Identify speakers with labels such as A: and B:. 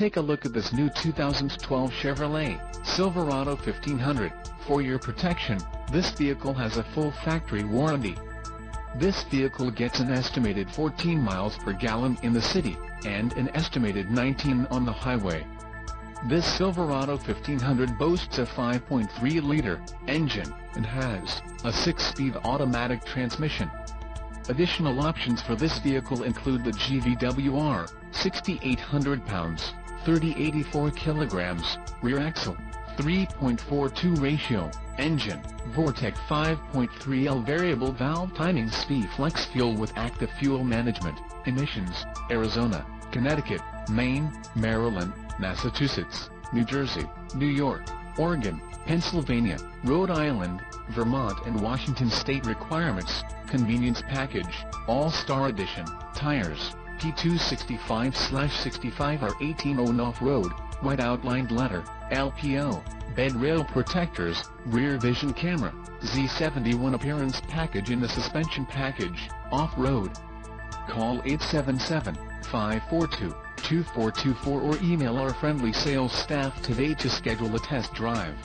A: Take a look at this new 2012 Chevrolet Silverado 1500. For your protection, this vehicle has a full factory warranty. This vehicle gets an estimated 14 miles per gallon in the city, and an estimated 19 on the highway. This Silverado 1500 boasts a 5.3-liter engine, and has a 6-speed automatic transmission. Additional options for this vehicle include the GVWR, 6,800 pounds, 3084 kilograms, rear axle, 3.42 ratio, engine, Vortec 5.3L variable valve timing speed flex fuel with active fuel management, emissions, Arizona, Connecticut, Maine, Maryland, Massachusetts, New Jersey, New York, Oregon, Pennsylvania, Rhode Island, Vermont and Washington state requirements. Convenience package, All-Star Edition, tires, P265/65 or 18 on off-road, white outlined letter, LPO, bed rail protectors, rear vision camera, Z71 appearance package in the suspension package, off-road. Call 877-542-2424 or email our friendly sales staff today to schedule a test drive.